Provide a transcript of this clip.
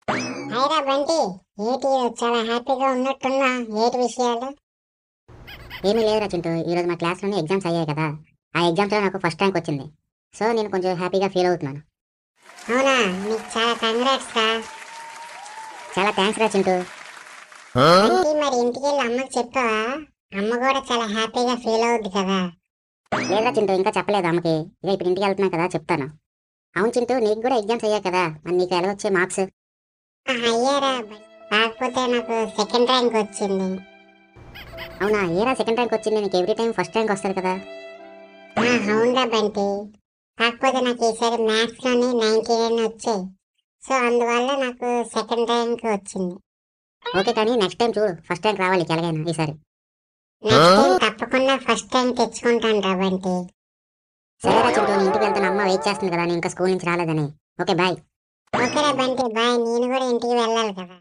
హైరా బంటి, ఏటి చాలా హ్యాపీగా ఉన్నట్టున్నా, ఏటి విషయాలు? ఏమీ లేదురా చింటూ, ఈరోజు మా క్లాస్లోనే ఎగ్జామ్స్ అయ్యాయి కదా. ఆ ఎగ్జామ్స్లో నాకు ఫస్ట్ ర్యాంక్ వచ్చింది. సో నేను కొంచెం హ్యాపీగా ఫీల్ అవుతున్నాను. అవునా, నీకు చాలా కంగ్రాట్స్ రా. చాలా థ్యాంక్స్ రా చింటూ. బంటి, మరి ఇంటికి వెళ్ళి అమ్మకి చెప్పావా? అమ్మ కూడా చాలా హ్యాపీగా ఫీల్ అవుద్ది కదా. లేదురా చింటూ, ఇంకా చెప్పలేదు అమ్మకి. ఇక ఇప్పుడు ఇంటికి వెళ్తున్నా కదా, చెప్తాను. అవును చింటూ, నీకు కూడా ఎగ్జామ్స్ అయ్యాయి కదా, మరి నీకు ఎలా వచ్చే మార్క్స్? అయ్యారా, కాకపోతే నాకు సెకండ్ ర్యాంక్ వచ్చింది. అవునా, ఏరా సెకండ్ ర్యాంక్ వచ్చింది? నీకు ఎవ్రీ టైం ఫస్ట్ ర్యాంక్ వస్తుంది కదా. అవునరా బంటి, కాకపోతే నాకు ఈసారి మ్యాథ్స్ లోనే 99 వచ్చాయి. సో అందువల్ల నాకు సెకండ్ ర్యాంక్ వచ్చింది. ఓకే, కానీ నెక్స్ట్ టైం చూడు, ఫస్ట్ ర్యాంక్ రావాలి ఎలాగైనా ఈసారి. నెక్స్ట్ టైం తప్పకుండా ఫస్ట్ ర్యాంక్ తెచ్చుకుంటాను రా బంటి. సరేరా చింటూ, నేను ఇంటికి వెళ్తాను, అమ్మ వెయిట్ చేస్తుంది కదా, నేను ఇంకా స్కూల్ నుంచి రాలేదని. Okay bye. ఓకేరా బంటి, బాయ్. నేను కూడా ఇంటికి వెళ్ళాలి కదా.